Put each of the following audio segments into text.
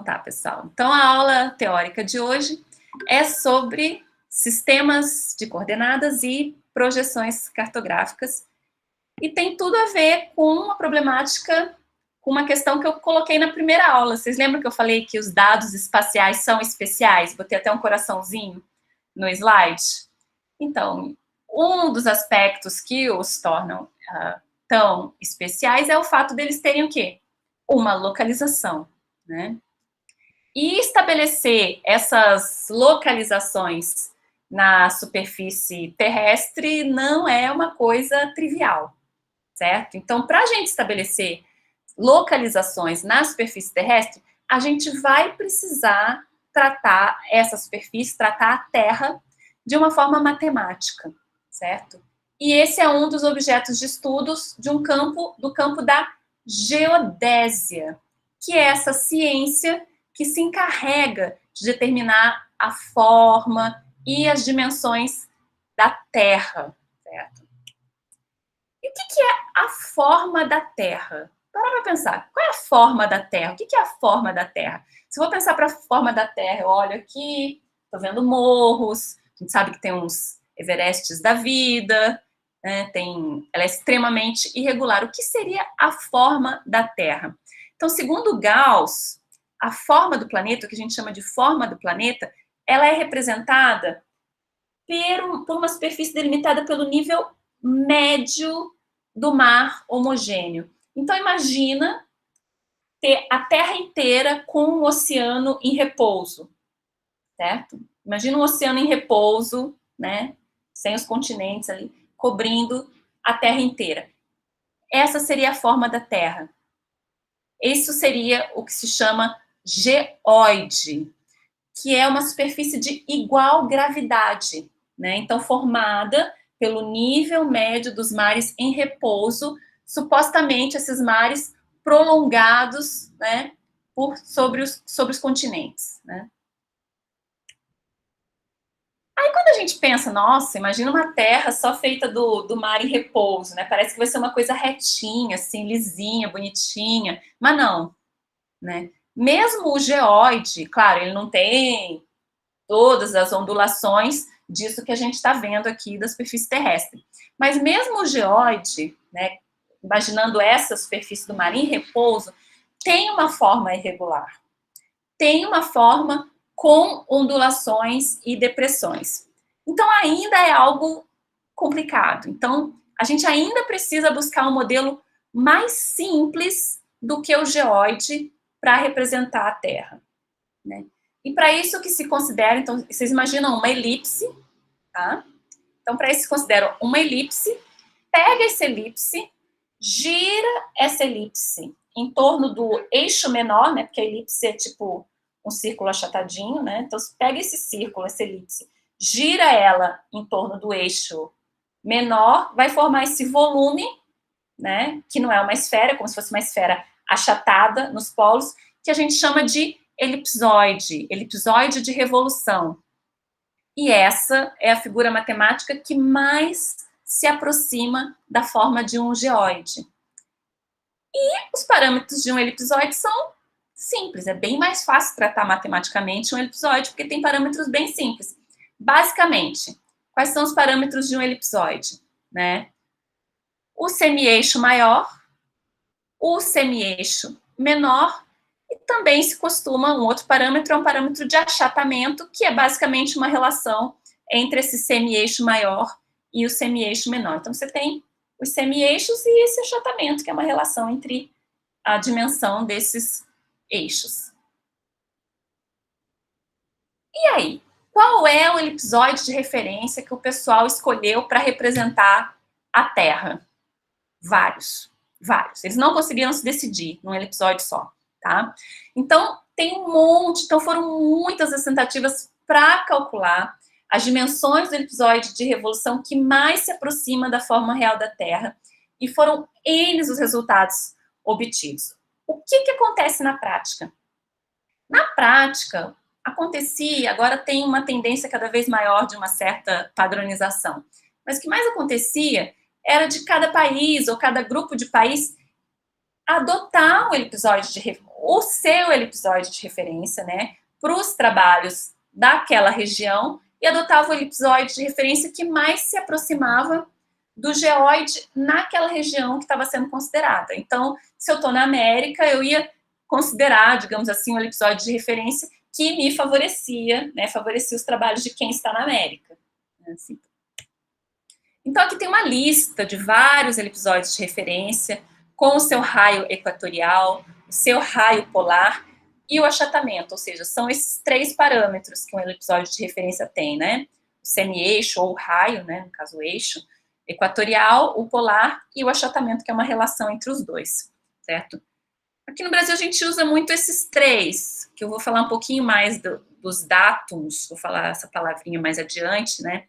tá, pessoal. Então, a aula teórica de hoje é sobre sistemas de coordenadas e projeções cartográficas. E tem tudo a ver com uma problemática, com uma questão que eu coloquei na primeira aula. Vocês lembram que eu falei que os dados espaciais são especiais? Botei até um coraçãozinho no slide. Então, um dos aspectos que os tornam tão especiais é o fato deles terem o quê? Uma localização, né? E estabelecer essas localizações na superfície terrestre não é uma coisa trivial, certo? Então, para a gente estabelecer localizações na superfície terrestre, a gente vai precisar tratar essa superfície, tratar a Terra de uma forma matemática, certo? E esse é um dos objetos de estudos de do campo da geodésia, que é essa ciência que se encarrega de determinar a forma e as dimensões da Terra, certo? E o que é a forma da Terra? Para pensar, qual é a forma da Terra? O que é a forma da Terra? Se eu vou pensar para a forma da Terra, eu olho aqui, estou vendo morros, a gente sabe que tem uns Everestes da vida, né, ela é extremamente irregular. O que seria a forma da Terra? Então, segundo Gauss, a forma do planeta, o que a gente chama de forma do planeta, ela é representada por uma superfície delimitada pelo nível médio do mar homogêneo. Então, imagina ter a Terra inteira com um oceano em repouso, certo? Imagina um oceano em repouso, né? Sem os continentes ali, cobrindo a Terra inteira. Essa seria a forma da Terra. Isso seria o que se chama geóide, que é uma superfície de igual gravidade, né? Então, formada pelo nível médio dos mares em repouso, supostamente esses mares prolongados, né, sobre os continentes, né? Aí, quando a gente pensa, nossa, imagina uma terra só feita do mar em repouso, né? Parece que vai ser uma coisa retinha, assim, lisinha, bonitinha, mas não, né? Mesmo o geóide, claro, ele não tem todas as ondulações disso que a gente está vendo aqui da superfície terrestre. Mas mesmo o geóide, né, imaginando essa superfície do mar em repouso, tem uma forma irregular. Tem uma forma com ondulações e depressões. Então, ainda é algo complicado. Então, a gente ainda precisa buscar um modelo mais simples do que o geóide para representar a Terra, né? E para isso que se considera, então, vocês imaginam uma elipse, tá? Então, para isso se considera uma elipse, pega essa elipse, gira essa elipse em torno do eixo menor, né? Porque a elipse é tipo um círculo achatadinho, né? Então, você pega esse círculo, essa elipse, gira ela em torno do eixo menor, vai formar esse volume, né? Que não é uma esfera, como se fosse uma esfera achatada nos polos, que a gente chama de elipsoide de revolução. E essa é a figura matemática que mais se aproxima da forma de um geóide. E os parâmetros de um elipsoide são simples, é bem mais fácil tratar matematicamente um elipsoide, porque tem parâmetros bem simples. Basicamente, quais são os parâmetros de um elipsoide, né? O semi-eixo maior, o semi-eixo menor, e também se costuma, um outro parâmetro é um parâmetro de achatamento, que é basicamente uma relação entre esse semi-eixo maior e o semi-eixo menor. Então, você tem os semi-eixos e esse achatamento, que é uma relação entre a dimensão desses eixos. E aí, qual é o elipsoide de referência que o pessoal escolheu para representar a Terra? Vários. Eles não conseguiram se decidir num elipsoide só, tá? Então, tem um monte, então foram muitas as tentativas para calcular as dimensões do elipsoide de revolução que mais se aproxima da forma real da Terra, e foram eles os resultados obtidos. O que acontece na prática? Na prática, acontecia, agora tem uma tendência cada vez maior de uma certa padronização, mas o que mais acontecia era de cada país ou cada grupo de país adotar o seu elipsoide de referência, né, para os trabalhos daquela região e adotava o elipsoide de referência que mais se aproximava do geóide naquela região que estava sendo considerada. Então, se eu estou na América, eu ia considerar, digamos assim, um elipsoide de referência que me favorecia, né, favorecia os trabalhos de quem está na América. Assim. Então, aqui tem uma lista de vários elipsoides de referência, com o seu raio equatorial, o seu raio polar e o achatamento, ou seja, são esses 3 parâmetros que um elipsoide de referência tem, né? O semi-eixo ou o raio, né, no caso o eixo, equatorial, o polar e o achatamento, que é uma relação entre os dois, certo? Aqui no Brasil a gente usa muito esses 3, que eu vou falar um pouquinho mais dos datums, vou falar essa palavrinha mais adiante, né?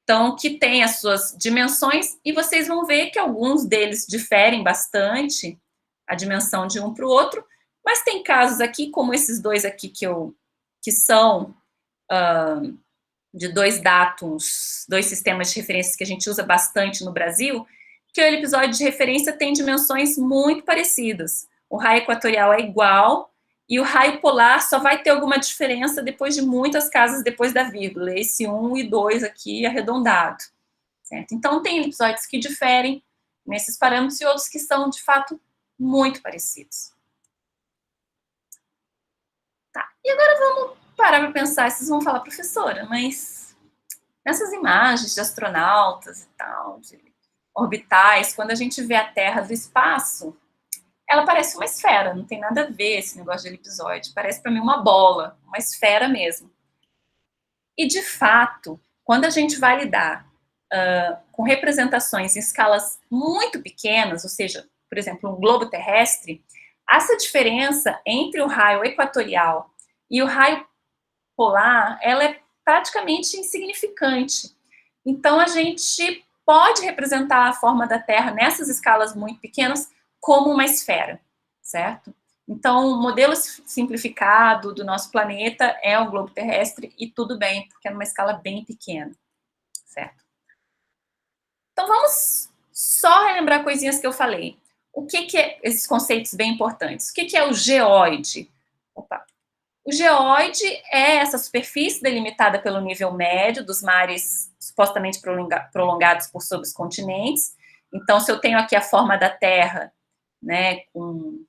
Então, que tem as suas dimensões, e vocês vão ver que alguns deles diferem bastante, a dimensão de um para o outro, mas tem casos aqui, como esses 2 aqui, que são de 2 datums, 2 sistemas de referências que a gente usa bastante no Brasil, que o elipsoide de referência tem dimensões muito parecidas. O raio equatorial é igual, e o raio polar só vai ter alguma diferença depois de muitas casas depois da vírgula, esse 1 e 2 aqui arredondado, certo? Então, tem elipsoides que diferem nesses parâmetros e outros que são, de fato, muito parecidos. Tá, e agora vamos parar para pensar, vocês vão falar, professora, mas nessas imagens de astronautas e tal, de orbitais, quando a gente vê a Terra do espaço, ela parece uma esfera, não tem nada a ver esse negócio de elipsoide, parece para mim uma bola, uma esfera mesmo. E, de fato, quando a gente vai lidar com representações em escalas muito pequenas, ou seja, por exemplo, um globo terrestre, essa diferença entre o raio equatorial e o raio polar, ela é praticamente insignificante. Então, a gente pode representar a forma da Terra nessas escalas muito pequenas como uma esfera, certo? Então, o modelo simplificado do nosso planeta é o globo terrestre e tudo bem, porque é numa escala bem pequena, certo? Então, vamos só relembrar coisinhas que eu falei. O que é esses conceitos bem importantes? O que é o geóide? Opa. O geóide é essa superfície delimitada pelo nível médio dos mares supostamente prolongados por sobre os continentes. Então, se eu tenho aqui a forma da Terra, né, com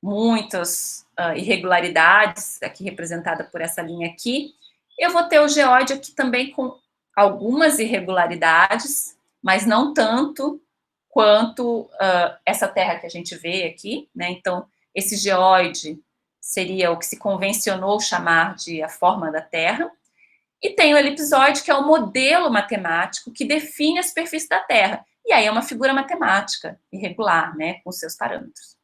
muitas irregularidades, aqui representada por essa linha aqui, eu vou ter o geóide aqui também com algumas irregularidades, mas não tanto quanto essa Terra que a gente vê aqui, né? Então, esse geóide seria o que se convencionou chamar de a forma da Terra, e tem o elipsoide, que é o modelo matemático que define a superfície da Terra, e aí é uma figura matemática irregular, né, com seus parâmetros.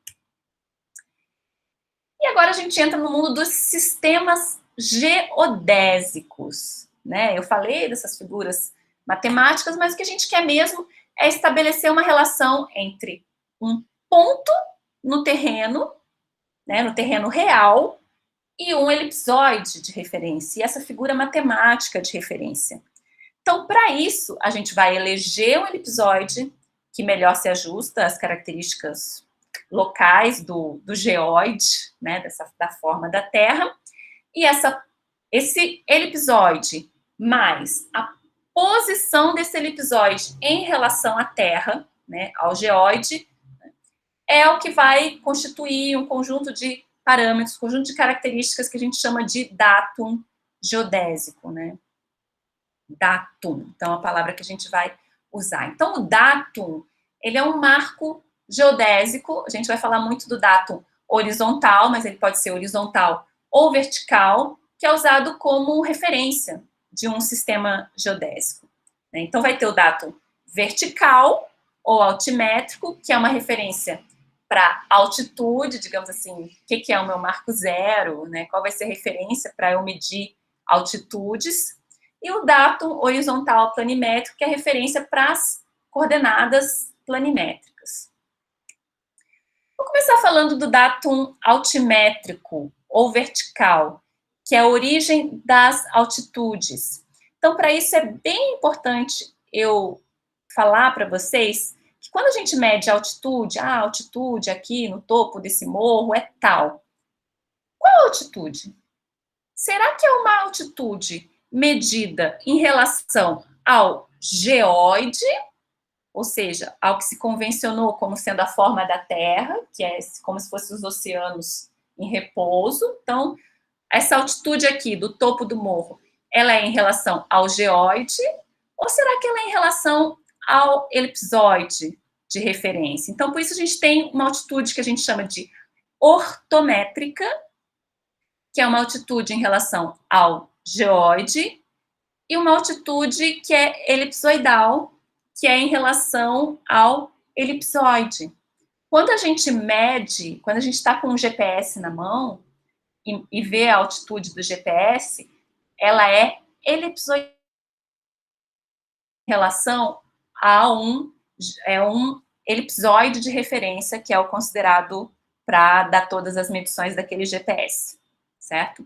E agora a gente entra no mundo dos sistemas geodésicos, né? Eu falei dessas figuras matemáticas, mas o que a gente quer mesmo é estabelecer uma relação entre um ponto no terreno, né, no terreno real, e um elipsoide de referência, e essa figura matemática de referência. Então, para isso, a gente vai eleger um elipsoide que melhor se ajusta às características locais do geóide, né, da forma da Terra, e esse elipsoide mais a posição desse elipsoide em relação à Terra, né, ao geóide, é o que vai constituir um conjunto de parâmetros, conjunto de características que a gente chama de datum geodésico, né? Datum, então é a palavra que a gente vai usar. Então, o datum, ele é um marco geodésico, a gente vai falar muito do datum horizontal, mas ele pode ser horizontal ou vertical, que é usado como referência de um sistema geodésico. Então, vai ter o datum vertical ou altimétrico, que é uma referência para altitude, digamos assim, o que é o meu marco zero, né? Qual vai ser a referência para eu medir altitudes, e o datum horizontal planimétrico, que é referência para as coordenadas planimétricas. Vou começar falando do datum altimétrico ou vertical, que é a origem das altitudes. Então, para isso é bem importante eu falar para vocês que quando a gente mede a altitude aqui no topo desse morro é tal. Qual a altitude? Será que é uma altitude medida em relação ao geóide, ou seja, ao que se convencionou como sendo a forma da Terra, que é como se fossem os oceanos em repouso? Então, essa altitude aqui do topo do morro, ela é em relação ao geóide, ou será que ela é em relação ao elipsoide de referência? Então, por isso a gente tem uma altitude que a gente chama de ortométrica, que é uma altitude em relação ao geóide, e uma altitude que é elipsoidal, que é em relação ao elipsoide. Quando a gente mede, quando a gente está com o GPS na mão e vê a altitude do GPS, ela é elipsoidal em relação a um elipsoide de referência, que é o considerado para dar todas as medições daquele GPS, certo?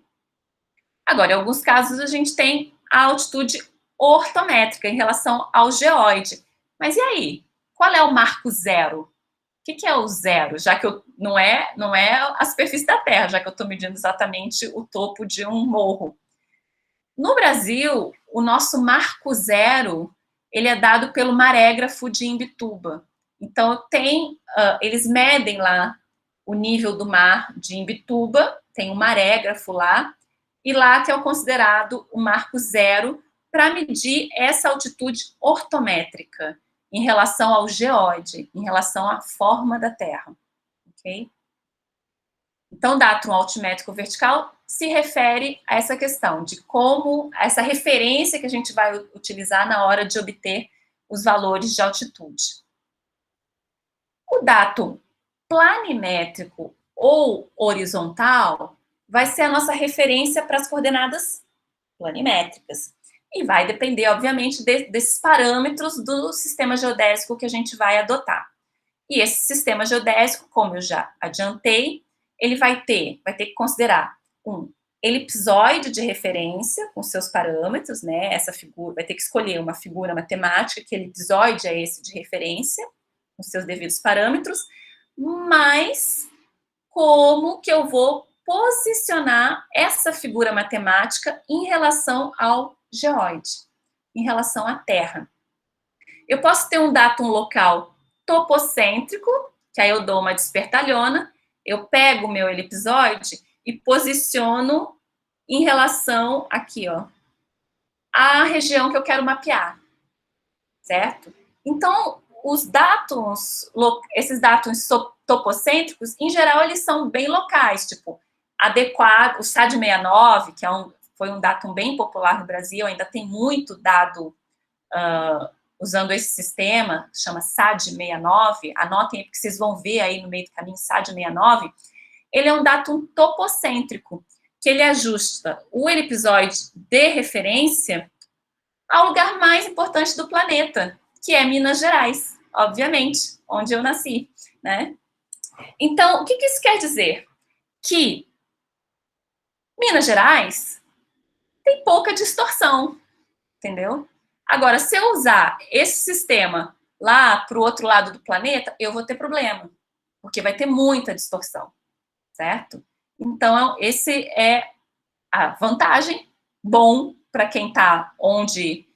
Agora, em alguns casos, a gente tem a altitude ortométrica em relação ao geóide. Mas e aí? Qual é o marco zero? O que é o zero? Já que não é a superfície da Terra, já que eu estou medindo exatamente o topo de um morro. No Brasil, o nosso marco zero, ele é dado pelo marégrafo de Imbituba. Então, eles medem lá o nível do mar de Imbituba, tem um marégrafo lá, e lá que é o considerado o marco zero para medir essa altitude ortométrica em relação ao geóide, em relação à forma da Terra, ok? Então, datum altimétrico vertical se refere a essa questão de como, essa referência que a gente vai utilizar na hora de obter os valores de altitude. O datum planimétrico ou horizontal vai ser a nossa referência para as coordenadas planimétricas. E vai depender, obviamente, desses parâmetros do sistema geodésico que a gente vai adotar. E esse sistema geodésico, como eu já adiantei, ele vai ter que considerar um elipsoide de referência com seus parâmetros, né? Essa figura, vai ter que escolher uma figura matemática, que elipsoide é esse de referência, com seus devidos parâmetros, mas como que eu vou posicionar essa figura matemática em relação ao geóide, em relação à Terra. Eu posso ter um datum local topocêntrico, que aí eu dou uma despertalhona, eu pego o meu elipsoide e posiciono em relação aqui, ó, à região que eu quero mapear, certo? Então, esses datos topocêntricos, em geral, eles são bem locais, tipo, adequado, o SAD69, que foi um datum bem popular no Brasil, ainda tem muito dado usando esse sistema, chama SAD69, anotem aí, porque vocês vão ver aí no meio do caminho, SAD69, ele é um datum topocêntrico, que ele ajusta o elipsoide de referência ao lugar mais importante do planeta, que é Minas Gerais, obviamente, onde eu nasci, né? Então, o que isso quer dizer? Que Minas Gerais tem pouca distorção, entendeu? Agora, se eu usar esse sistema lá para o outro lado do planeta, eu vou ter problema, porque vai ter muita distorção, certo? Então, esse é a vantagem, bom para quem está onde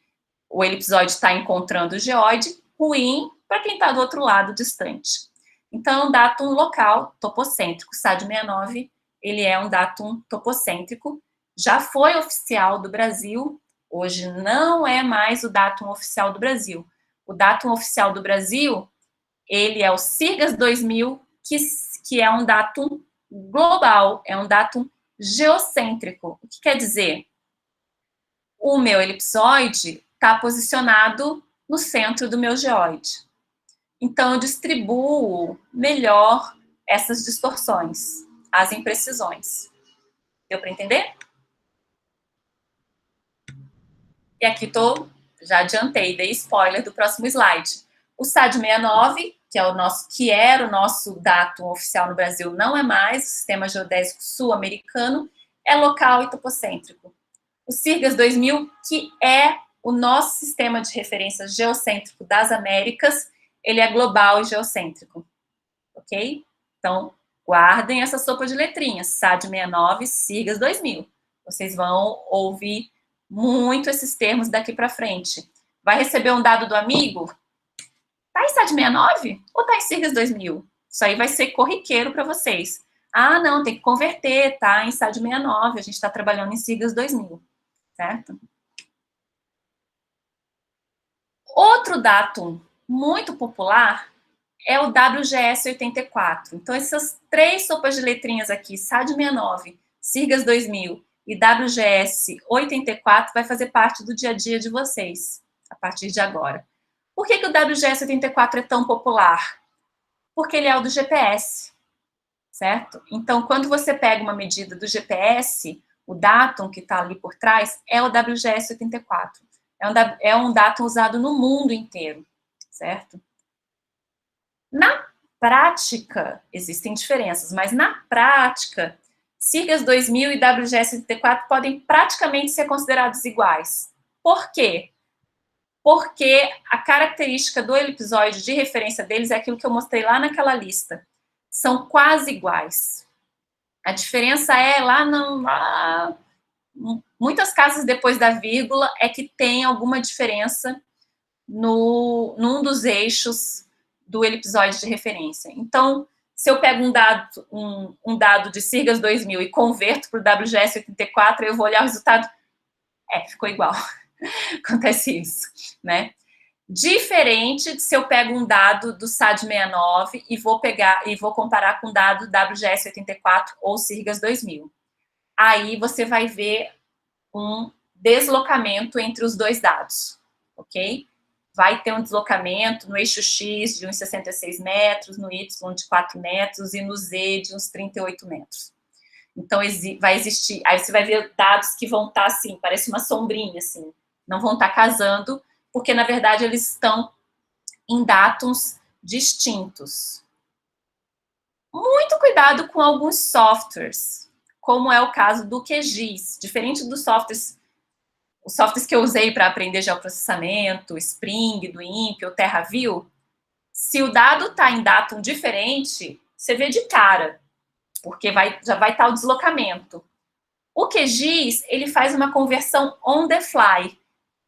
o elipsoide está encontrando o geóide, ruim para quem está do outro lado, distante. Então, é um datum local topocêntrico. SAD69, ele é um datum topocêntrico, já foi oficial do Brasil, hoje não é mais o datum oficial do Brasil. O datum oficial do Brasil, ele é o SIRGAS 2000, que é um datum global, é um datum geocêntrico. O que quer dizer? O meu elipsoide está posicionado no centro do meu geóide. Então, eu distribuo melhor essas distorções, as imprecisões. Deu para entender? E aqui já adiantei, dei spoiler do próximo slide. O SAD69, que era o nosso datum oficial no Brasil, não é mais, o Sistema Geodésico Sul-Americano, é local e topocêntrico. O SIRGAS 2000, que é o nosso sistema de referência geocêntrico das Américas, ele é global e geocêntrico, ok? Então, guardem essa sopa de letrinhas, SAD 69, SIGAS 2000. Vocês vão ouvir muito esses termos daqui para frente. Vai receber um dado do amigo? Tá em SAD 69 ou tá em SIGAS 2000? Isso aí vai ser corriqueiro para vocês. Ah, não, tem que converter, tá em SAD 69, a gente está trabalhando em SIGAS 2000, certo? Outro datum muito popular é o WGS 84. Então, essas três sopas de letrinhas aqui, SAD 69, SIGAS 2000 e WGS 84, vai fazer parte do dia a dia de vocês, a partir de agora. Por que o WGS 84 é tão popular? Porque ele é o do GPS, certo? Então, quando você pega uma medida do GPS, o datum que está ali por trás é o WGS 84. É um datum usado no mundo inteiro, certo? Na prática, existem diferenças, mas na prática, SIGAS 2000 e WGS 84 podem praticamente ser considerados iguais. Por quê? Porque a característica do elipsoide de referência deles é aquilo que eu mostrei lá naquela lista. São quase iguais. A diferença é muitas casas depois da vírgula é que tem alguma diferença num dos eixos do elipsoide de referência. Então, se eu pego um dado de SIGAS 2000 e converto para o WGS 84, eu vou olhar o resultado, ficou igual. Acontece isso, né? Diferente de se eu pego um dado do SAD 69 e vou comparar com o dado WGS 84 ou SIGAS 2000. Aí você vai ver um deslocamento entre os dois dados, ok? Vai ter um deslocamento no eixo X de uns 66 metros, no Y de 4 metros e no Z de uns 38 metros. Então, vai existir... Aí você vai ver dados que vão estar assim, parece uma sombrinha, assim. Não vão estar casando, porque, na verdade, eles estão em datums distintos. Muito cuidado com alguns softwares, como é o caso do QGIS. Diferente dos softwares, os softwares que eu usei para aprender geoprocessamento, Spring, do INPE ou TerraView, se o dado está em datum diferente, você vê de cara, porque já vai estar o deslocamento. O QGIS, ele faz uma conversão on the fly.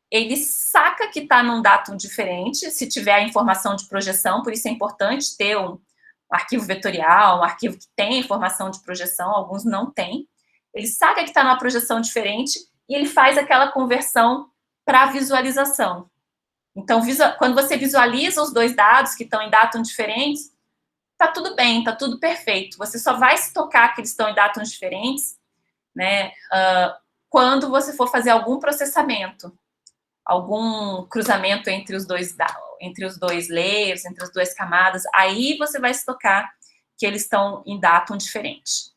Ele saca que está num datum diferente, se tiver a informação de projeção, por isso é importante ter um arquivo vetorial, um arquivo que tem informação de projeção, alguns não têm. Ele saca que está numa projeção diferente e ele faz aquela conversão para visualização. Então, quando você visualiza os dois dados que estão em datum diferentes, está tudo bem, está tudo perfeito. Você só vai se tocar que eles estão em datums diferentes, né, quando você for fazer algum processamento, algum cruzamento entre os dois layers, entre as duas camadas, aí você vai se tocar que eles estão em datum diferente.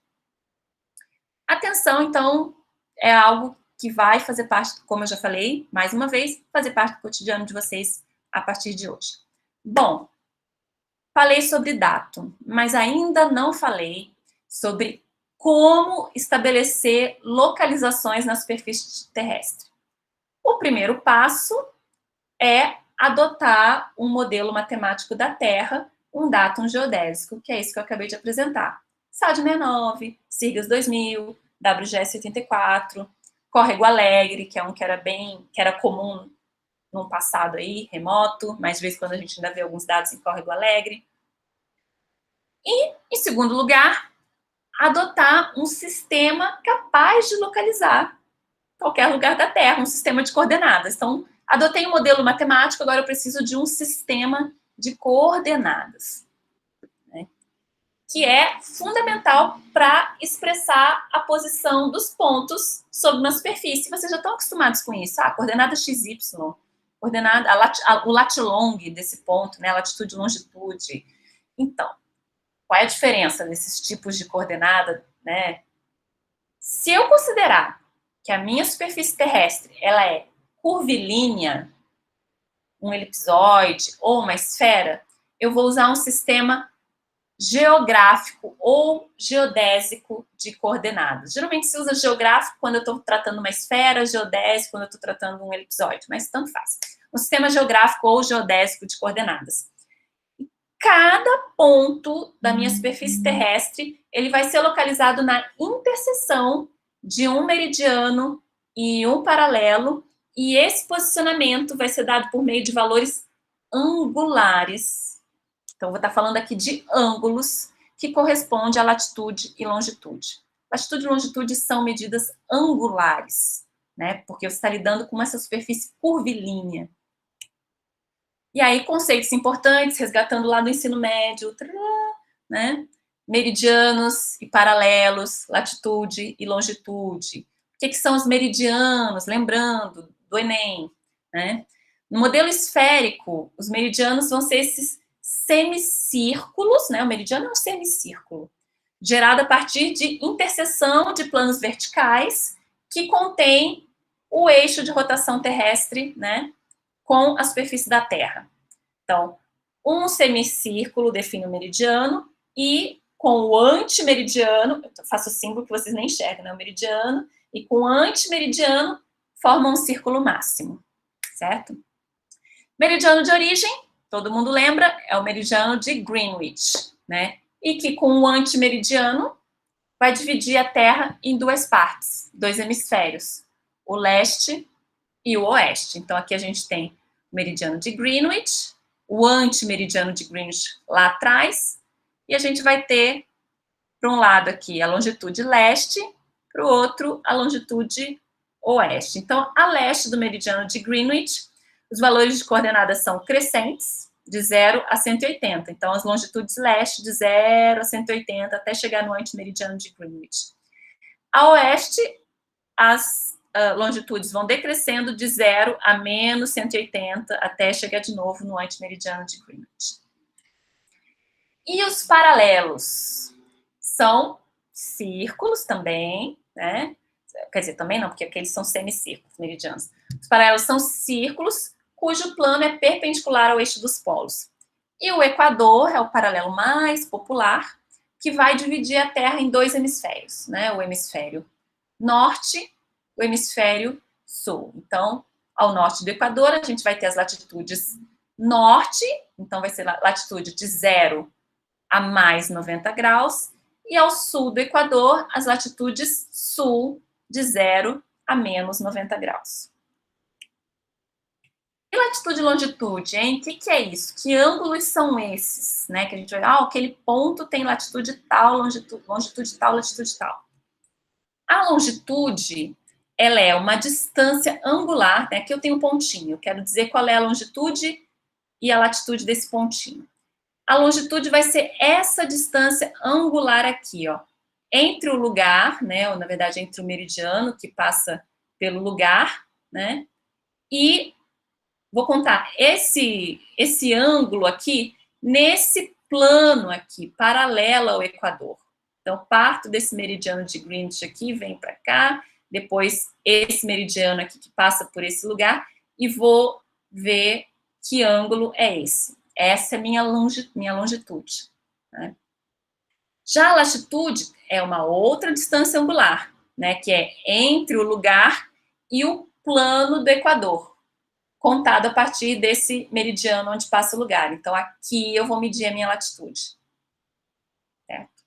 Atenção, então, é algo que vai fazer parte, como eu já falei, mais uma vez, fazer parte do cotidiano de vocês a partir de hoje. Bom, falei sobre datum, mas ainda não falei sobre como estabelecer localizações na superfície terrestre. O primeiro passo é adotar um modelo matemático da Terra, um datum geodésico, que é isso que eu acabei de apresentar. SAD 69, SIGAS 2000, WGS 84, Córrego Alegre, que é um que era comum num passado aí, remoto, mas de vez em quando a gente ainda vê alguns dados em Córrego Alegre. E, em segundo lugar, adotar um sistema capaz de localizar qualquer lugar da Terra, um sistema de coordenadas. Então, adotei um modelo matemático, agora eu preciso de um sistema de coordenadas, né, que é fundamental para expressar a posição dos pontos sobre uma superfície. Vocês já estão acostumados com isso, coordenada XY, coordenada, o latilong desse ponto, né, latitude e longitude. Então, qual é a diferença desses tipos de coordenada, né? Se eu considerar que a minha superfície terrestre ela é curvilínea, um elipsoide ou uma esfera, eu vou usar um sistema geográfico ou geodésico de coordenadas. Geralmente se usa geográfico quando eu estou tratando uma esfera, geodésico quando eu estou tratando um elipsoide, mas tanto faz. Um sistema geográfico ou geodésico de coordenadas. cada ponto da minha superfície terrestre, ele vai ser localizado na interseção de um meridiano e um paralelo, e esse posicionamento vai ser dado por meio de valores angulares. Então, eu vou estar falando aqui de ângulos, que corresponde à latitude e longitude. Latitude e longitude são medidas angulares, né? Porque você está lidando com essa superfície curvilínea. E aí, conceitos importantes, resgatando lá do ensino médio, né? Meridianos e paralelos, latitude e longitude. O que são os meridianos? Lembrando do Enem, né? No modelo esférico, os meridianos vão ser esses semicírculos, né? O meridiano é um semicírculo, gerado a partir de interseção de planos verticais que contém o eixo de rotação terrestre, né? Com a superfície da Terra. Então, um semicírculo define o meridiano e com o antimeridiano, eu faço o símbolo que vocês nem enxergam, né? O meridiano, e com o antimeridiano forma um círculo máximo, certo? Meridiano de origem, todo mundo lembra, é o meridiano de Greenwich, né? E que com o antimeridiano vai dividir a Terra em duas partes, dois hemisférios, o leste e o oeste. Então, aqui a gente tem o meridiano de Greenwich, o antimeridiano de Greenwich lá atrás, e a gente vai ter, para um lado aqui, a longitude leste, para o outro, a longitude oeste. Então, a leste do meridiano de Greenwich, os valores de coordenadas são crescentes, de 0 a 180. Então, as longitudes leste, de 0 a 180, até chegar no antimeridiano de Greenwich. A oeste, as longitudes vão decrescendo de 0 a menos 180, até chegar de novo no antimeridiano de Greenwich. E os paralelos? São círculos também, né? Quer dizer, também não, porque aqueles são semicírculos, meridianos. Os paralelos são círculos cujo plano é perpendicular ao eixo dos polos. E o equador é o paralelo mais popular, que vai dividir a Terra em dois hemisférios, né? O hemisfério norte, o hemisfério sul. Então, ao norte do Equador, a gente vai ter as latitudes norte, então vai ser latitude de 0 a mais 90 graus, e ao sul do Equador, as latitudes sul, de 0 a menos 90 graus. E latitude e longitude, hein? O que é isso? Que ângulos são esses? Né? Que a gente vai, aquele ponto tem latitude tal, longitude tal, latitude tal. A longitude, ela é uma distância angular, né? Aqui eu tenho um pontinho, eu quero dizer qual é a longitude e a latitude desse pontinho. A longitude vai ser essa distância angular aqui, ó, entre o lugar, né, ou na verdade entre o meridiano, que passa pelo lugar, né, e vou contar esse ângulo aqui, nesse plano aqui, paralelo ao Equador. Então, parto desse meridiano de Greenwich aqui, vem para cá, depois esse meridiano aqui que passa por esse lugar, e vou ver que ângulo é esse. Essa é minha longitude. Né? Já a latitude é uma outra distância angular, né, que é entre o lugar e o plano do Equador, contado a partir desse meridiano onde passa o lugar. Então, aqui eu vou medir a minha latitude. Certo?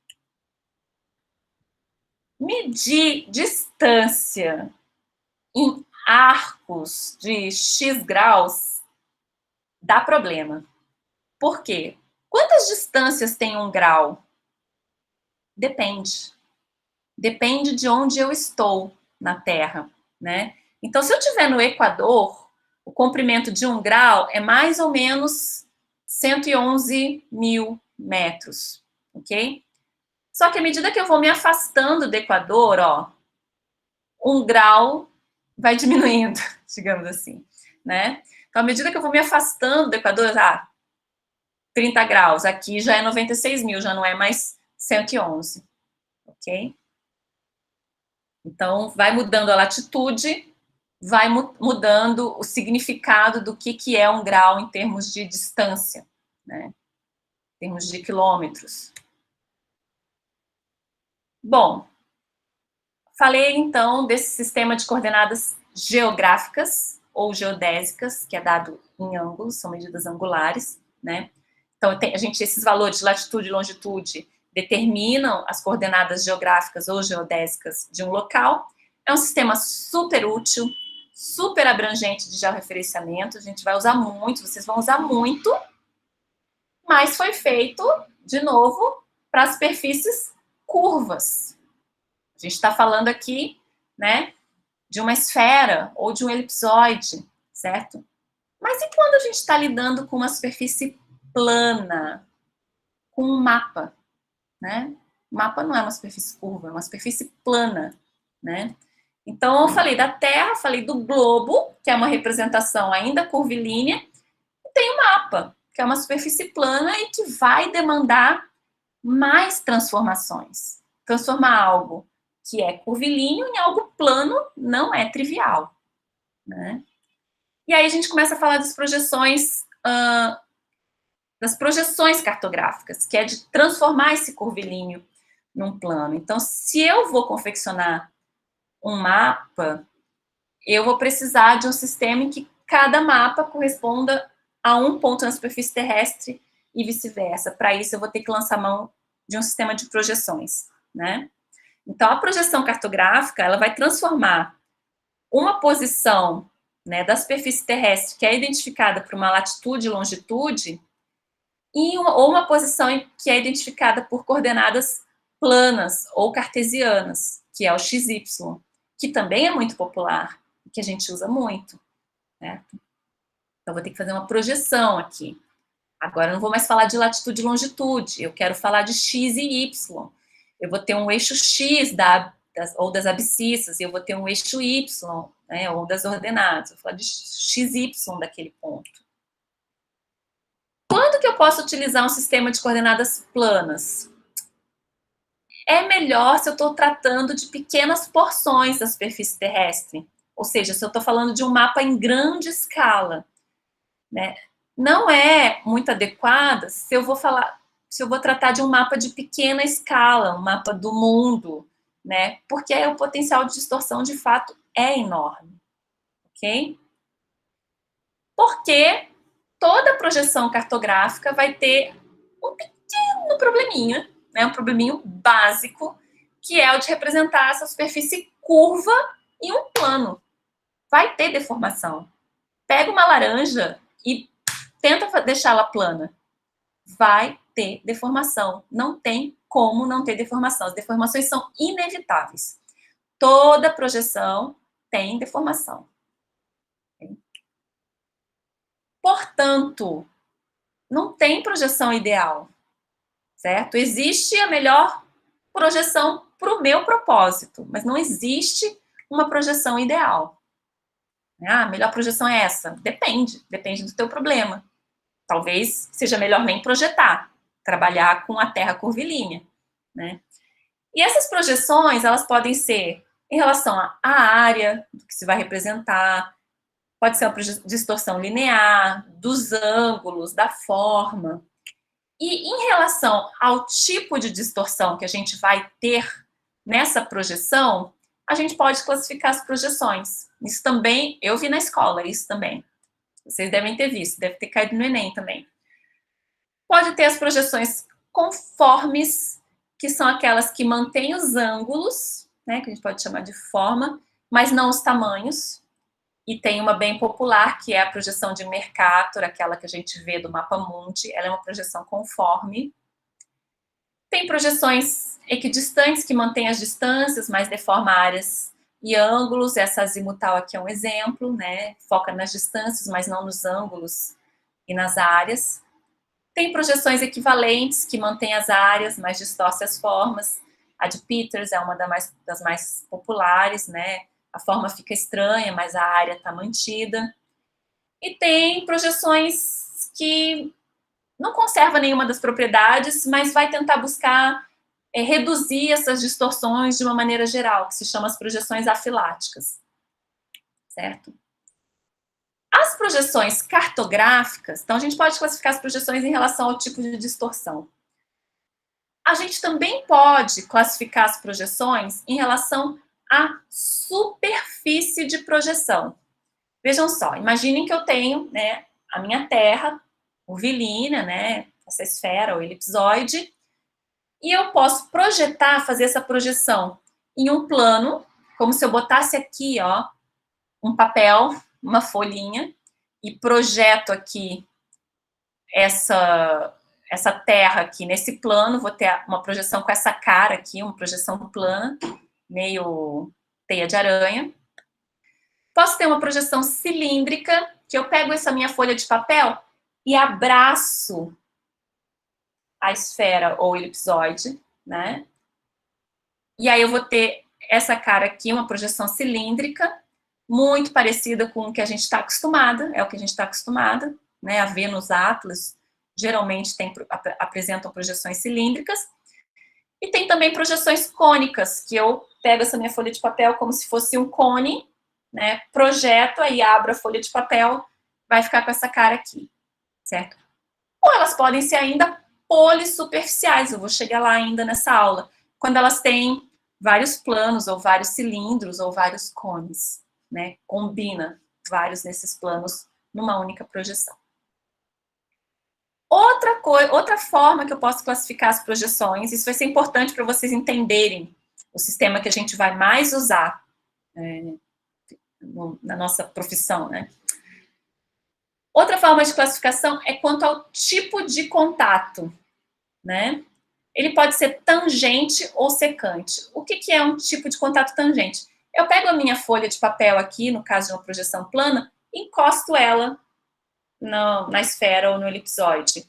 Medir distância em arcos de X graus dá problema. Por quê? Quantas distâncias tem um grau? Depende. Depende de onde eu estou na Terra, né? Então, se eu estiver no Equador, o comprimento de um grau é mais ou menos 111 mil metros, ok? Só que à medida que eu vou me afastando do Equador, ó, um grau vai diminuindo, digamos assim, né? Então, à medida que eu vou me afastando do Equador, 30 graus, aqui já é 96 mil, já não é mais 111, ok? Então, vai mudando a latitude, vai mudando o significado do que é um grau em termos de distância, né? Em termos de quilômetros. Bom, falei então desse sistema de coordenadas geográficas ou geodésicas, que é dado em ângulos, são medidas angulares, né? Então, esses valores de latitude e longitude determinam as coordenadas geográficas ou geodésicas de um local. É um sistema super útil, super abrangente de georreferenciamento, a gente vai usar muito, vocês vão usar muito, mas foi feito, de novo, para as superfícies curvas. A gente está falando aqui, né, de uma esfera ou de um elipsoide, certo? Mas e quando a gente está lidando com uma superfície plana, com um mapa, né? O mapa não é uma superfície curva, é uma superfície plana, né? Então, eu falei da Terra, falei do globo, que é uma representação ainda curvilínea, e tem o mapa, que é uma superfície plana e que vai demandar mais transformações. Transformar algo que é curvilíneo em algo plano não é trivial, né? E aí a gente começa a falar das projeções cartográficas, que é de transformar esse curvilíneo num plano. Então, se eu vou confeccionar um mapa, eu vou precisar de um sistema em que cada mapa corresponda a um ponto na superfície terrestre e vice-versa. Para isso, eu vou ter que lançar mão de um sistema de projeções, né? Então, a projeção cartográfica, ela vai transformar uma posição, né, da superfície terrestre, que é identificada por uma latitude e longitude, ou uma posição que é identificada por coordenadas planas ou cartesianas, que é o XY, que também é muito popular, que a gente usa muito, certo? Então, vou ter que fazer uma projeção aqui. Agora, eu não vou mais falar de latitude e longitude, eu quero falar de X e Y. Eu vou ter um eixo X ou das abscissas, e eu vou ter um eixo Y, né, ou das ordenadas. Eu vou falar de XY daquele ponto. Quando que eu posso utilizar um sistema de coordenadas planas? É melhor se eu estou tratando de pequenas porções da superfície terrestre. Ou seja, se eu estou falando de um mapa em grande escala, né? Não é muito adequada se eu vou tratar de um mapa de pequena escala, um mapa do mundo, né? Porque aí o potencial de distorção, de fato, é enorme, ok? Porque toda projeção cartográfica vai ter um pequeno probleminha, né? Um probleminho básico, que é o de representar essa superfície curva em um plano. Vai ter deformação. Pega uma laranja e tenta deixá-la plana. Vai ter deformação. Não tem como não ter deformação. As deformações são inevitáveis. Toda projeção tem deformação. Portanto, não tem projeção ideal, certo? Existe a melhor projeção para o meu propósito, mas não existe uma projeção ideal. Ah, a melhor projeção é essa? Depende do teu problema. Talvez seja melhor nem projetar, trabalhar com a terra curvilínea, né? E essas projeções, elas podem ser em relação à área do que se vai representar, pode ser uma distorção linear, dos ângulos, da forma. E em relação ao tipo de distorção que a gente vai ter nessa projeção, a gente pode classificar as projeções. Isso também, eu vi na escola, isso também. Vocês devem ter visto, deve ter caído no Enem também. Pode ter as projeções conformes, que são aquelas que mantêm os ângulos, né, que a gente pode chamar de forma, mas não os tamanhos. E tem uma bem popular, que é a projeção de Mercator, aquela que a gente vê do mapa mundi, ela é uma projeção conforme. Tem projeções equidistantes, que mantêm as distâncias, mas deforma áreas e ângulos. Essa azimutal aqui é um exemplo, né? Foca nas distâncias, mas não nos ângulos e nas áreas. Tem projeções equivalentes, que mantêm as áreas, mas distorce as formas. A de Peters é uma das mais populares, né? A forma fica estranha, mas a área está mantida. E tem projeções que não conserva nenhuma das propriedades, mas vai tentar buscar reduzir essas distorções de uma maneira geral, que se chama as projeções afiláticas, certo? As projeções cartográficas, então a gente pode classificar as projeções em relação ao tipo de distorção. A gente também pode classificar as projeções em relação à superfície de projeção. Vejam só, imaginem que eu tenho, né, a minha terra curvilínea, né, essa esfera ou elipsoide, e eu posso projetar, fazer essa projeção em um plano, como se eu botasse aqui, ó, um papel, uma folhinha, e projeto aqui essa terra aqui nesse plano, vou ter uma projeção com essa cara aqui, uma projeção plana, meio teia de aranha. Posso ter uma projeção cilíndrica, que eu pego essa minha folha de papel e abraço a esfera ou elipsoide, né? E aí eu vou ter essa cara aqui, uma projeção cilíndrica, muito parecida com o que a gente está acostumada, é o que a gente está acostumada, né, a ver nos atlas, geralmente apresentam projeções cilíndricas, e tem também projeções cônicas, que eu pego essa minha folha de papel como se fosse um cone, né, projeto, aí abro a folha de papel, vai ficar com essa cara aqui, certo? Ou elas podem ser ainda polissuperficiais, eu vou chegar lá ainda nessa aula, quando elas têm vários planos, ou vários cilindros, ou vários cones, né? Combina vários desses planos numa única projeção. Outra forma que eu posso classificar as projeções, isso vai ser importante para vocês entenderem o sistema que a gente vai mais usar na nossa profissão, né? Outra forma de classificação é quanto ao tipo de contato, né? Ele pode ser tangente ou secante. O que é um tipo de contato tangente? Eu pego a minha folha de papel aqui, no caso de uma projeção plana, e encosto ela na esfera ou no elipsoide. O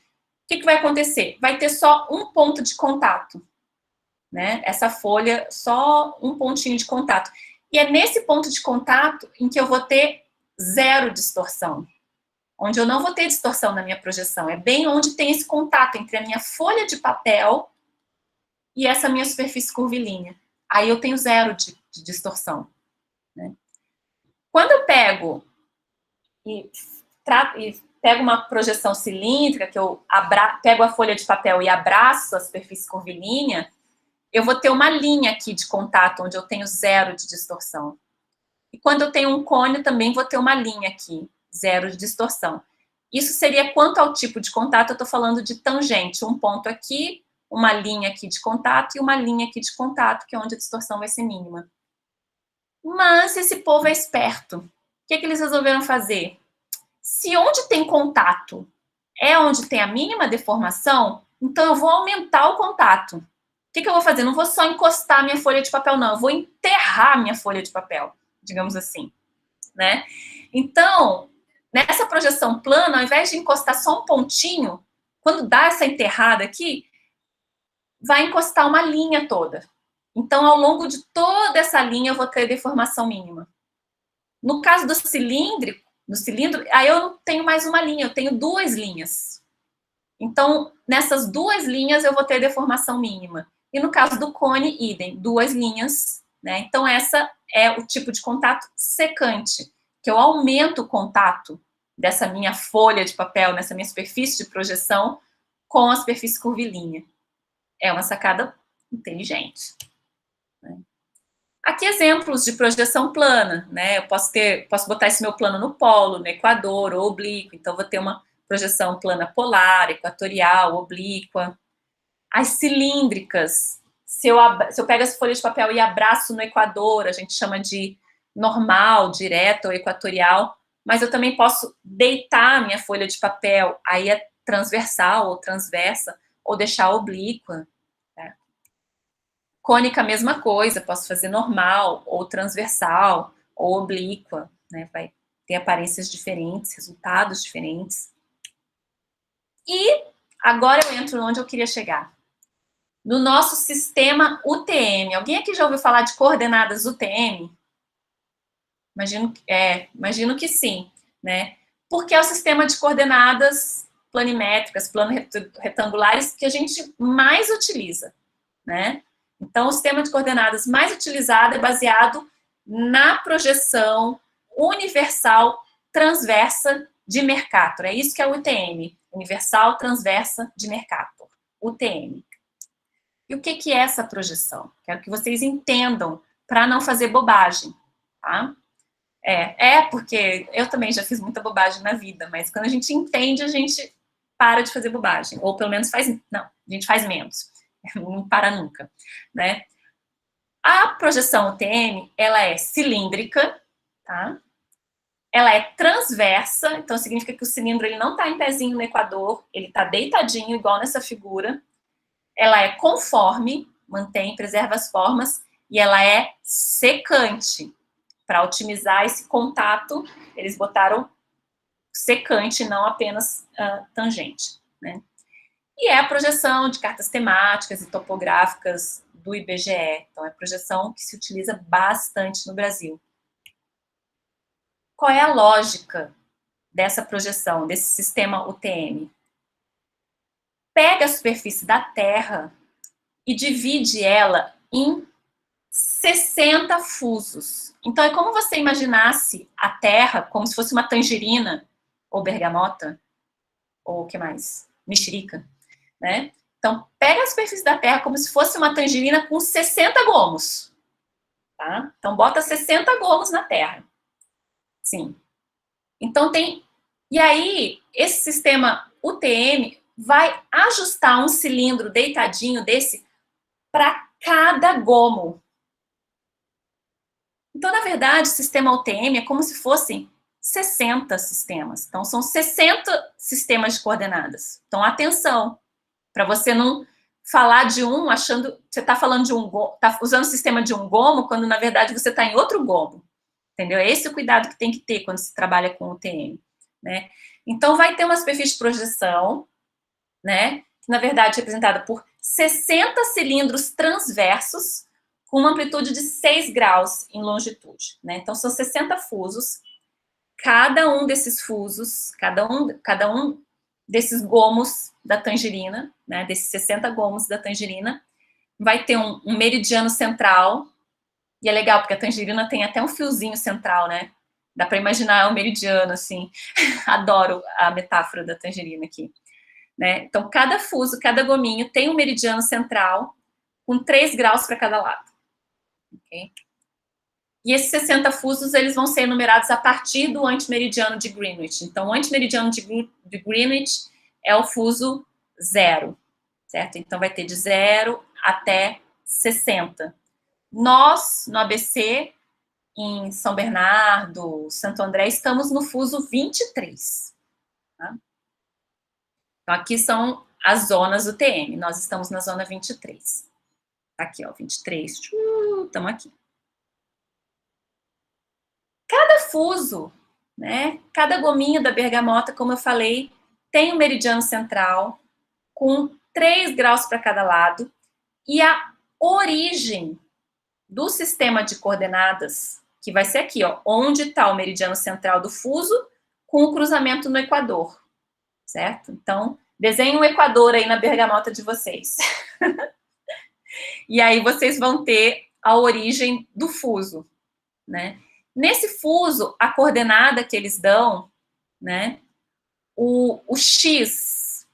que vai acontecer? Vai ter só um ponto de contato, né? Essa folha, só um pontinho de contato. E é nesse ponto de contato em que eu vou ter zero distorção. Onde eu não vou ter distorção na minha projeção. É bem onde tem esse contato entre a minha folha de papel e essa minha superfície curvilínea. Aí eu tenho zero de distorção, né? Quando eu pego e pego uma projeção cilíndrica, que eu pego a folha de papel e abraço a superfície curvilínea, eu vou ter uma linha aqui de contato, onde eu tenho zero de distorção. E quando eu tenho um cone, também vou ter uma linha aqui, zero de distorção. Isso seria quanto ao tipo de contato, eu estou falando de tangente, um ponto aqui, uma linha aqui de contato e uma linha aqui de contato, que é onde a distorção vai ser mínima. Mas esse povo é esperto. O que eles resolveram fazer? Se onde tem contato é onde tem a mínima deformação, então eu vou aumentar o contato. O que eu vou fazer? Não vou só encostar a minha folha de papel, não. Eu vou enterrar a minha folha de papel, digamos assim, né? Então, nessa projeção plana, ao invés de encostar só um pontinho, quando dá essa enterrada aqui, vai encostar uma linha toda. Então, ao longo de toda essa linha, eu vou ter deformação mínima. No caso do cilindro, aí eu não tenho mais uma linha, eu tenho duas linhas. Então, nessas duas linhas, eu vou ter deformação mínima. E no caso do cone, idem, duas linhas, né? Então, essa é o tipo de contato secante, que eu aumento o contato dessa minha folha de papel, nessa minha superfície de projeção, com a superfície curvilínea. É uma sacada inteligente, né? Aqui exemplos de projeção plana, né? Eu posso botar esse meu plano no polo, no equador, ou oblíquo. Então, vou ter uma projeção plana polar, equatorial, oblíqua. As cilíndricas, se eu pego essa folha de papel e abraço no equador, a gente chama de normal, direta ou equatorial, mas eu também posso deitar a minha folha de papel, aí é transversal ou transversa, ou deixar oblíqua. Né? Cônica, mesma coisa, posso fazer normal, ou transversal, ou oblíqua, né? Vai ter aparências diferentes, resultados diferentes. E agora eu entro onde eu queria chegar. No nosso sistema UTM. Alguém aqui já ouviu falar de coordenadas UTM? Imagino que sim, né? Porque é o sistema de coordenadas planimétricas, retangulares, que a gente mais utiliza, né? Então, o sistema de coordenadas mais utilizado é baseado na projeção universal transversa de Mercator. É isso que é o UTM, Universal Transversa de Mercator, UTM. E o que é essa projeção? Quero que vocês entendam, para não fazer bobagem, tá? Porque eu também já fiz muita bobagem na vida, mas quando a gente entende, a gente para de fazer bobagem, ou pelo menos faz, não, a gente faz menos, não para nunca, né? A projeção UTM, ela é cilíndrica, tá? Ela é transversa, então significa que o cilindro ele não está em pezinho no equador, ele está deitadinho, igual nessa figura. Ela é conforme, mantém, preserva as formas, e ela é secante. Para otimizar esse contato, eles botaram secante, não apenas tangente, né? E é a projeção de cartas temáticas e topográficas do IBGE. Então, é a projeção que se utiliza bastante no Brasil. Qual é a lógica dessa projeção, desse sistema UTM? Pega a superfície da Terra e divide ela em 60 fusos. Então, é como você imaginasse a Terra como se fosse uma tangerina, ou bergamota, ou o que mais? Mexerica, né? Então, pega a superfície da Terra como se fosse uma tangerina com 60 gomos, tá? Então, bota 60 gomos na Terra. Sim. Então, tem... E aí, esse sistema UTM vai ajustar um cilindro deitadinho desse para cada gomo. Então, na verdade, o sistema UTM é como se fossem 60 sistemas. Então, são 60 sistemas de coordenadas. Então, atenção, para você não falar de um achando que você está falando de um gomo, está usando o sistema de um gomo, quando na verdade você está em outro gomo. Entendeu? É esse o cuidado que tem que ter quando se trabalha com UTM, né? Então, vai ter uma superfície de projeção, né? Que na verdade é representada por 60 cilindros transversos, com uma amplitude de 6 graus em longitude, né? Então, são 60 fusos. Cada um desses fusos, cada um desses gomos da tangerina, né? Desses 60 gomos da tangerina, vai ter um meridiano central. E é legal, porque a tangerina tem até um fiozinho central, né? Dá para imaginar um meridiano, assim. Adoro a metáfora da tangerina aqui. Né? Então, cada fuso, cada gominho tem um meridiano central com 3 graus para cada lado. Okay? E esses 60 fusos, eles vão ser numerados a partir do antimeridiano de Greenwich. Então, o antimeridiano de Greenwich é o fuso 0, certo? Então, vai ter de 0 até 60. Nós, no ABC, em São Bernardo, Santo André, estamos no fuso 23. Tá? Então, aqui são as zonas UTM. Nós estamos na zona 23. Aqui, ó, 23. Estamos aqui. Cada fuso, né, cada gominho da bergamota, como eu falei, tem um meridiano central com 3 graus para cada lado e a origem do sistema de coordenadas, que vai ser aqui, ó, onde está o meridiano central do fuso com o cruzamento no equador, certo? Então, desenhe um equador aí na bergamota de vocês. E aí vocês vão ter a origem do fuso, né? Nesse fuso, a coordenada que eles dão, né? O X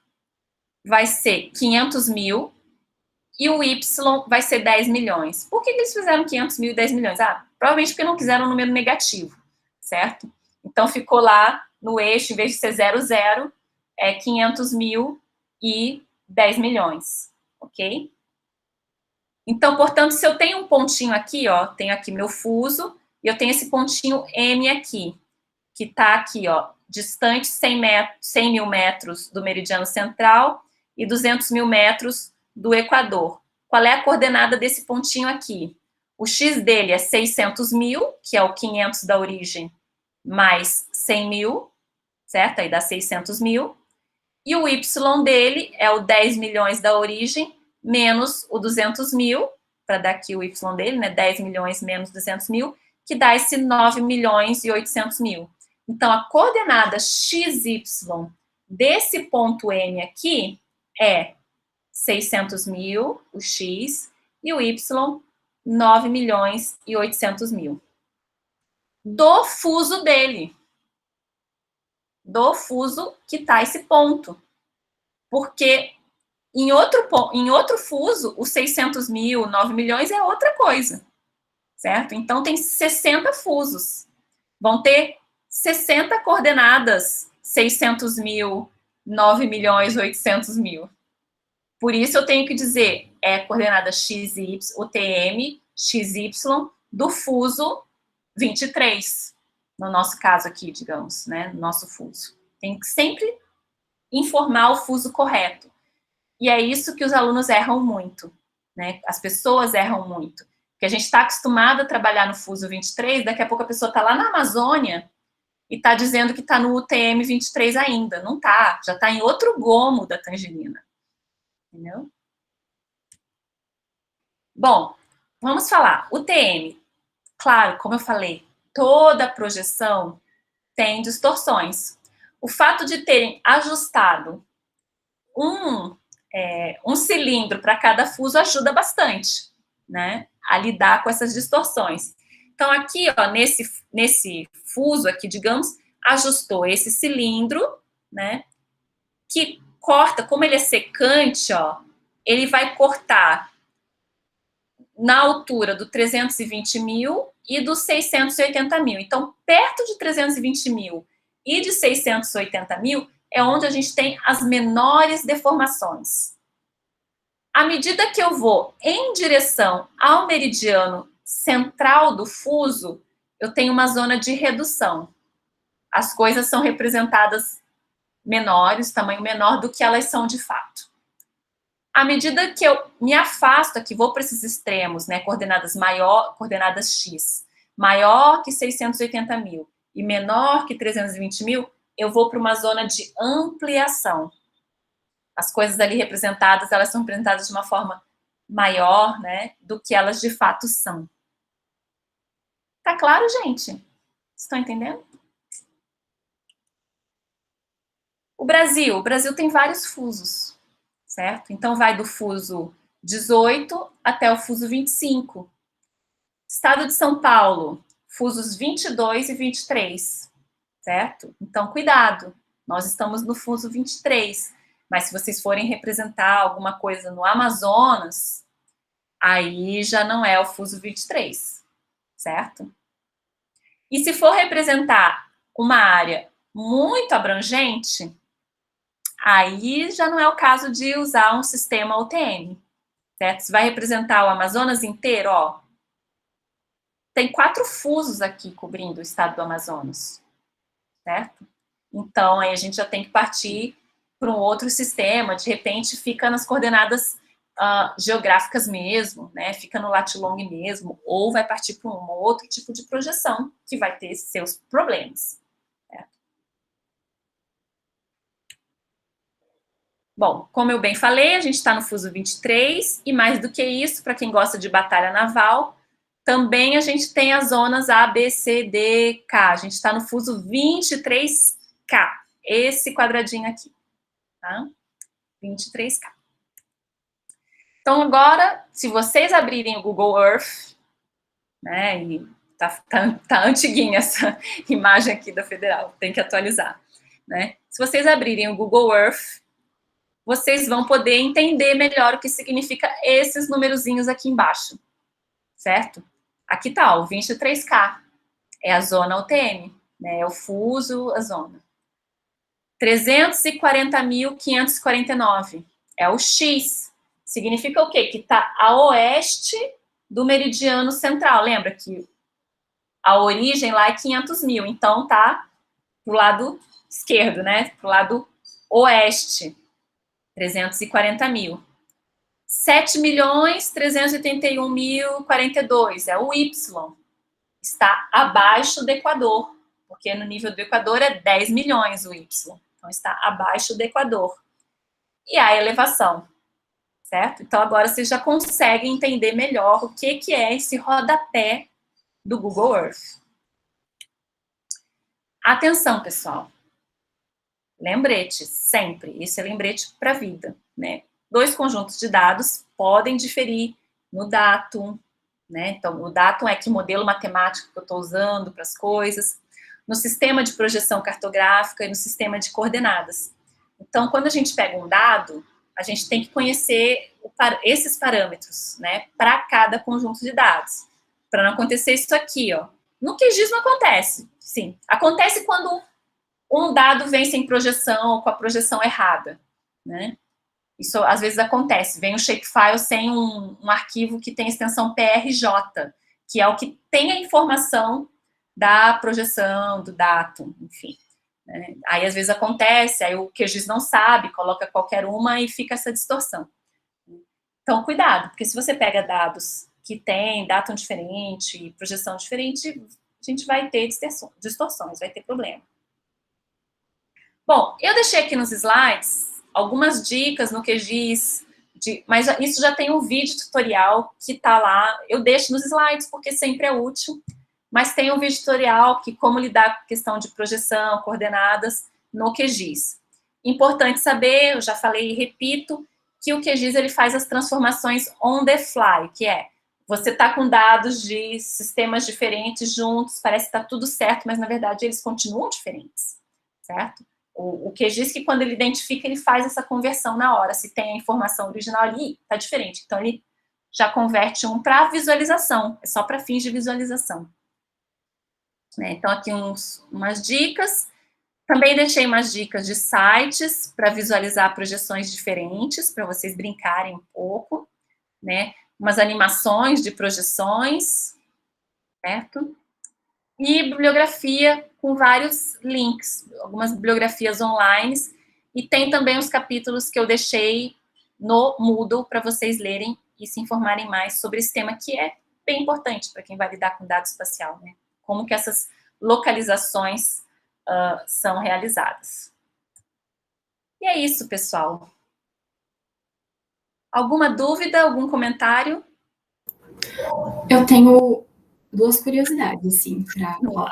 vai ser 500 mil e o Y vai ser 10 milhões. Por que eles fizeram 500 mil e 10 milhões? Ah, provavelmente porque não quiseram um número negativo, certo? Então, ficou lá no eixo, em vez de ser 0, 0, é 500 mil e 10 milhões, ok? Então, portanto, se eu tenho um pontinho aqui, ó, tenho aqui meu fuso, e eu tenho esse pontinho M aqui, que está aqui, ó, distante 100 mil metros do meridiano central e 200 mil metros do equador. Qual é a coordenada desse pontinho aqui? O X dele é 600 mil, que é o 500 da origem, mais 100 mil, certo? Aí dá 600 mil. E o Y dele é o 10 milhões da origem, menos o 200 mil, para dar aqui o Y dele, né? 10 milhões menos 200 mil, que dá esse 9 milhões e 800 mil. Então, a coordenada XY desse ponto M aqui é 600 mil, o X, e o Y, 9 milhões e 800 mil. Do fuso dele. Do fuso que está esse ponto. Porque em outro fuso, os 600 mil, 9 milhões é outra coisa. Certo? Então, tem 60 fusos. Vão ter 60 coordenadas, 600 mil, 9.800.000. Por isso eu tenho que dizer, é coordenada XY, o TM, XY, do fuso 23. No nosso caso aqui, digamos, né? No nosso fuso. Tem que sempre informar o fuso correto. E é isso que os alunos erram muito, né? As pessoas erram muito. Porque a gente está acostumado a trabalhar no fuso 23, daqui a pouco a pessoa está lá na Amazônia e está dizendo que está no UTM 23 ainda. Não está, já está em outro gomo da tangerina. Entendeu? Bom, vamos falar. UTM, claro, como eu falei, toda projeção tem distorções. O fato de terem ajustado um cilindro para cada fuso ajuda bastante, né, a lidar com essas distorções. Então, aqui, ó, nesse fuso aqui, digamos, ajustou esse cilindro, né, que corta, como ele é secante, ó, ele vai cortar na altura do 320.000 e dos 680.000. Então, perto de 320.000 e de 680.000 é onde a gente tem as menores deformações. À medida que eu vou em direção ao meridiano central do fuso, eu tenho uma zona de redução. As coisas são representadas menores, tamanho menor do que elas são de fato. À medida que eu me afasto aqui, vou para esses extremos, né, coordenadas X, maior que 680.000 e menor que 320.000, eu vou para uma zona de ampliação. As coisas ali representadas, elas são representadas de uma forma maior, né, do que elas de fato são. Tá claro, gente? Estão entendendo? O Brasil tem vários fusos, certo? Então, vai do fuso 18 até o fuso 25. Estado de São Paulo, fusos 22 e 23, certo? Então, cuidado, nós estamos no fuso 23, mas se vocês forem representar alguma coisa no Amazonas, aí já não é o fuso 23, certo? E se for representar uma área muito abrangente, aí já não é o caso de usar um sistema UTM, certo? Se vai representar o Amazonas inteiro, ó, tem 4 fusos aqui cobrindo o estado do Amazonas, certo? Então, aí a gente já tem que partir para um outro sistema, de repente fica nas coordenadas geográficas mesmo, né? Fica no latilong mesmo, ou vai partir para um outro tipo de projeção, que vai ter seus problemas. Certo? Bom, como eu bem falei, a gente está no fuso 23, e mais do que isso, para quem gosta de batalha naval, também a gente tem as zonas A, B, C, D, K. A gente está no fuso 23K, esse quadradinho aqui, tá? 23K. Então, agora, se vocês abrirem o Google Earth, né, e tá antiguinha essa imagem aqui da Federal, tem que atualizar, né? Se vocês abrirem o Google Earth, vocês vão poder entender melhor o que significa esses numerozinhos aqui embaixo, certo? Aqui tá, o 23K, é a zona UTM, né, é o fuso, a zona. 340.549, é o X, significa o quê? Que está a oeste do meridiano central. Lembra que a origem lá é 500.000, então tá pro lado esquerdo, né? Pro lado oeste, 340.000. 7.381.042 é o Y. Está abaixo do Equador, porque no nível do Equador é 10 milhões o Y. Então está abaixo do Equador. E a elevação, certo? Então, agora vocês já conseguem entender melhor o que é esse rodapé do Google Earth. Atenção, pessoal. Lembrete, sempre. Isso é lembrete para a vida, né? 2 conjuntos de dados podem diferir no datum, né? Então, o datum é que modelo matemático que eu estou usando para as coisas, no sistema de projeção cartográfica e no sistema de coordenadas. Então, quando a gente pega um dado, a gente tem que conhecer esses parâmetros, né, para cada conjunto de dados, para não acontecer isso aqui, ó. No QGIS não acontece, sim. Acontece quando um dado vem sem projeção, com a projeção errada, né? Isso às vezes acontece, vem um shapefile sem um arquivo que tem extensão PRJ, que é o que tem a informação da projeção, do datum, enfim. Né? Aí às vezes acontece, aí o QGIS não sabe, coloca qualquer uma e fica essa distorção. Então, cuidado, porque se você pega dados que têm datum diferente e projeção diferente, a gente vai ter distorções, vai ter problema. Bom, eu deixei aqui nos slides algumas dicas no QGIS, mas isso já tem um vídeo tutorial que está lá. Eu deixo nos slides porque sempre é útil, mas tem um vídeo tutorial que como lidar com a questão de projeção, coordenadas no QGIS. Importante saber, eu já falei e repito, que o QGIS ele faz as transformações on the fly, que é, você está com dados de sistemas diferentes juntos, parece que está tudo certo, mas na verdade eles continuam diferentes, certo? O QGIS, que quando ele identifica, ele faz essa conversão na hora. Se tem a informação original ali, está diferente. Então, ele já converte um para visualização. É só para fins de visualização. Né? Então, aqui umas dicas. Também deixei umas dicas de sites para visualizar projeções diferentes, para vocês brincarem um pouco. Né? Umas animações de projeções. Certo? E bibliografia com vários links, algumas bibliografias online, e tem também os capítulos que eu deixei no Moodle para vocês lerem e se informarem mais sobre esse tema, que é bem importante para quem vai lidar com dado espacial, né? Como que essas localizações são realizadas. E é isso, pessoal. Alguma dúvida, algum comentário? Eu tenho duas curiosidades, assim, para falar.